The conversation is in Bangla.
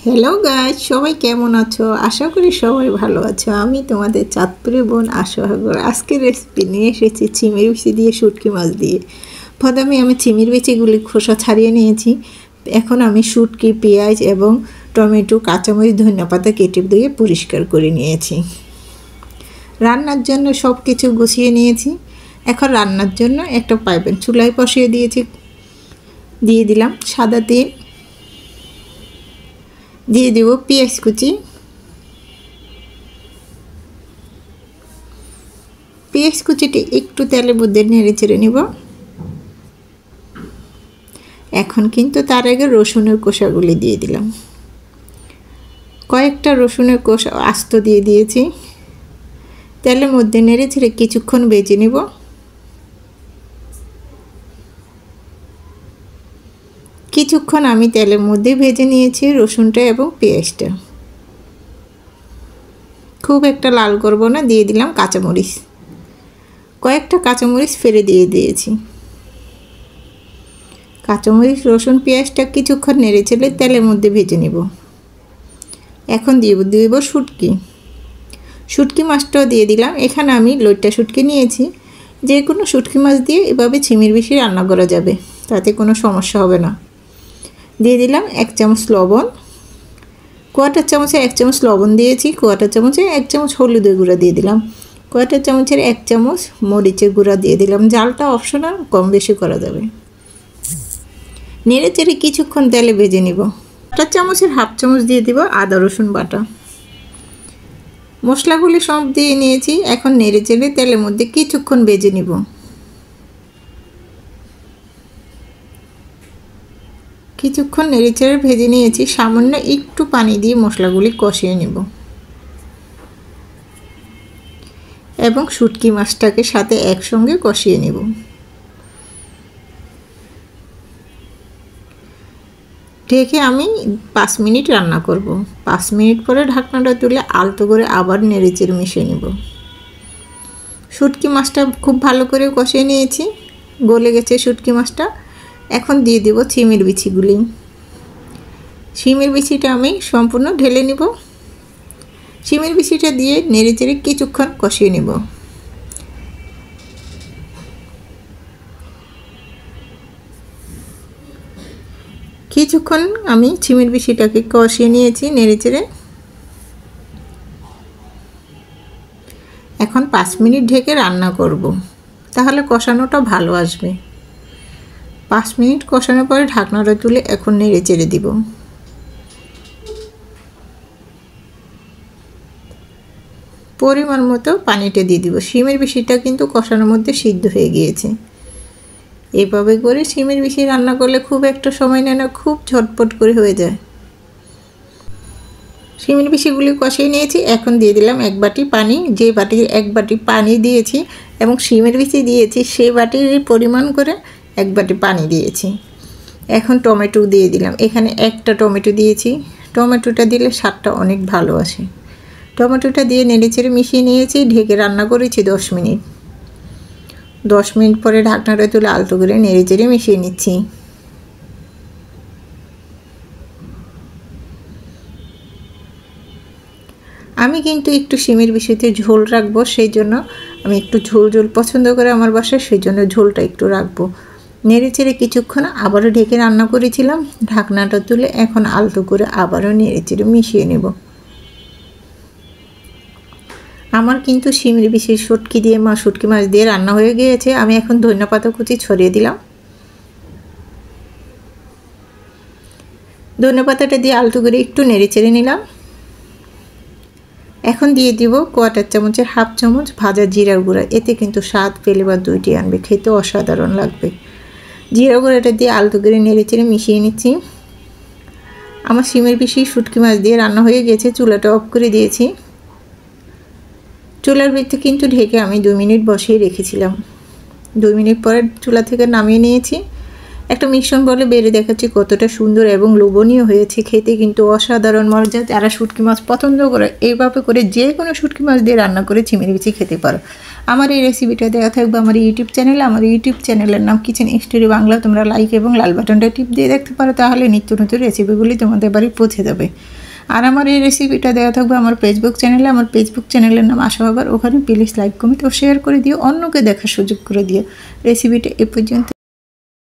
হ্যালো গাইস, সবাই কেমন আছো? আশা করি সবাই ভালো আছো। আমি তোমাদের চাঁদপুরের বোন আশাগর। আজকের রেসিপি নিয়ে এসেছি চিংড়ি বিচি দিয়ে শুটকি মাছ দিয়ে। প্রথমে আমি চিংড়ি বিচিগুলি খোসা ছাড়িয়ে নিয়েছি। এখন আমি শুটকি, পেঁয়াজ এবং টমেটো, কাঁচামরিচ, ধনেপাতা কেটে দিয়ে পরিষ্কার করে নিয়েছি। রান্নার জন্য সব কিছু গুছিয়ে নিয়েছি। এখন রান্নার জন্য একটা প্যান চুলায় বসিয়ে দিয়েছি। দিয়ে দিলাম সাদা তেল, দিয়ে দেব পেঁয়াজ কুচি। পেঁয়াজ কুচিটি একটু তেলের মধ্যে নেড়ে চেড়ে নিব। এখন কিন্তু তার আগে রসুনের কোষাগুলি দিয়ে দিলাম। কয়েকটা রসুনের কোষা আস্ত দিয়ে দিয়েছি। তেলের মধ্যে নেড়ে চেড়ে কিছুক্ষণ ভেজে নিব। কিছুক্ষণ আমি তেলের মধ্যে ভেজে নিয়েছি রসুনটা এবং পেঁয়াজটা। খুব একটা লাল করব না। দিয়ে দিলাম কাঁচামরিচ, কয়েকটা কাঁচামরিচ ফেলে দিয়ে দিয়েছি। কাঁচামরিচ, রসুন, পেঁয়াজটা কিছুক্ষণ নেড়ে চেড়ে তেলের মধ্যে ভেজে নিব। এখন দিয়ে দেব শুটকি মাছটাও দিয়ে দিলাম। এখানে আমি লইট্টা শুটকি নিয়েছি। যে কোনো শুটকি মাছ দিয়ে এভাবে চিংড়ি বিচি রান্না করা যাবে, তাতে কোনো সমস্যা হবে না। দিয়ে দিলাম 1 চামচ লবণ, কোয়াটার চামচে 1 চামচ লবণ দিয়েছি। কোয়াটার চামচে 1 চামচ হলুদের গুঁড়া দিয়ে দিলাম। কোয়াটার চামচের 1 চামচ মরিচের গুঁড়া দিয়ে দিলাম। জালটা অপশনাল, কম বেশি করা যাবে। নেড়ে চেড়ে কিছুক্ষণ তেলে ভেজে নিব। 1 চামচের 1/2 চামচ দিয়ে দিব আদা রসুন বাটা। মশলাগুলি সব দিয়ে নিয়েছি। এখন নেড়ে চেড়ে তেলের মধ্যে কিছুক্ষণ ভেজে নিব। কিছুক্ষণ নেড়ে চেড়ে ভেজে নিয়েছি। সামান্য একটু পানি দিয়ে মশলাগুলি কষিয়ে নেব এবং শুটকি মাছটাকে সাথে একসঙ্গে কষিয়ে নেব। ঢেকে আমি 5 মিনিট রান্না করব। 5 মিনিট পরে ঢাকনাটা তুলে আলতো করে আবার নেড়ে চেড়ে মিশিয়ে নেব। শুটকি মাছটা খুব ভালো করে কষিয়ে নিয়েছি, গলে গেছে শুটকি মাছটা। এখন দিয়ে দেব শিমের বিচিগুলি। শিমের বিচিটা আমি সম্পূর্ণ ঢেলে নেব। শিমের বিচিটা দিয়ে নেড়ে চেড়ে কিছুক্ষণ কষিয়ে নেব। কিছুক্ষণ আমি শিমের বিচিটাকে কষিয়ে নিয়েছি নেড়ে চেড়ে। এখন 5 মিনিট ঢেকে রান্না করব, তাহলে কষানোটা ভালো আসবে। 5 মিনিট কষানোর পরে ঢাকনাটা তুলে এখন নেড়ে চেড়ে দিব। পরিমাণ মতো পানিটা দিয়ে দিব। শিমের বিচিটা কিন্তু কষানোর মধ্যে সিদ্ধ হয়ে গিয়েছে। এভাবে করে শিমের বিচি রান্না করলে খুব একটা সময় নেয় না, খুব ঝটপট করে হয়ে যায়। শিমের বিচিগুলি কষিয়ে নিয়েছি। এখন দিয়ে দিলাম 1 বাটি পানি। যে বাটির 1 বাটি পানি দিয়েছি এবং শিমের বিচি দিয়েছি, সেই বাটির পরিমাণ করে 1 বাটি পানি দিয়েছি। এখন টমেটো দিয়ে দিলাম। এখানে একটা টমেটো দিয়েছি। টমেটোটা দিলে স্বাদটা অনেক ভালো আসে। টমেটোটা দিয়ে নেড়ে চেড়ে মিশিয়ে নিয়েছি। ঢেকে রান্না করেছি 10 মিনিট। 10 মিনিট পরে ঢাকনাটা তুলে আলতো করে নেড়ে চেড়ে মিশিয়ে নিচ্ছি। আমি কিন্তু একটু শিমের বিচিতে ঝোল রাখবো, সেই জন্য আমি একটু ঝোল ঝোল পছন্দ করে আমার বাসায়, সেই জন্য ঝোলটা একটু রাখবো। নেড়ে চেড়ে কিছুক্ষণ আবারও ঢেকে রান্না করেছিলাম। ঢাকনাটা তুলে এখন আলতো করে আবারও নেড়ে চেড়ে মিশিয়ে নেব। আমার কিন্তু শিমের বিচি শুটকি মাছ দিয়ে রান্না হয়ে গিয়েছে। আমি এখন ধনেপাতা কুচি ছড়িয়ে দিলাম। ধনেপাতাটা দিয়ে আলতো করে একটু নেড়ে চেড়ে নিলাম। এখন দিয়ে দিব কোয়াটার চামচের 1/2 চামচ ভাজা জিরার গুঁড়া। এতে কিন্তু স্বাদ ফ্লেভার দুইটি আনবে, খেতে অসাধারণ লাগবে। জিরা গুঁড়াটা দিয়ে আলতো করে নেড়ে চেড়ে মিশিয়ে নিচ্ছি। আমার শিমের বিচি শুটকি মাছ দিয়ে রান্না হয়ে গেছে। চুলাটা অফ করে দিয়েছি। চুলার ভিতরে কিন্তু ঢেকে আমি 2 মিনিট বসিয়ে রেখেছিলাম। 2 মিনিট পরে চুলা থেকে নামিয়ে নিয়েছি। একটা মিশ্রণ বলে বেড়ে দেখাচ্ছি কতটা সুন্দর এবং লোভনীয় হয়েছে, খেতে কিন্তু অসাধারণ মজা। যারা শুটকি মাছ পছন্দ করে এইভাবে করে যে কোনো শুটকি মাছ দিয়ে রান্না করে চিংড়ি বিচি খেতে পারো। আমার এই রেসিপিটা দেওয়া থাকবে আমার ইউটিউব চ্যানেলে। আমার ইউটিউব চ্যানেলের নাম কিচেন স্টোরি বাংলা। তোমরা লাইক এবং লাল বাটনটা টিপ দিয়ে দেখতে পারো, তাহলে নিত্য নতুন রেসিপিগুলি তোমাদের বাড়ি পৌঁছে যাবে। আর আমার এই রেসিপিটা দেওয়া থাকবে আমার ফেসবুক চ্যানেলে। আমার ফেসবুক চ্যানেলের নাম আশা হায়দার। ওখানে প্লিজ লাইক কমেন্ট ও শেয়ার করে দিও, অন্যকে দেখার সুযোগ করে দিও। রেসিপিটা এ পর্যন্ত।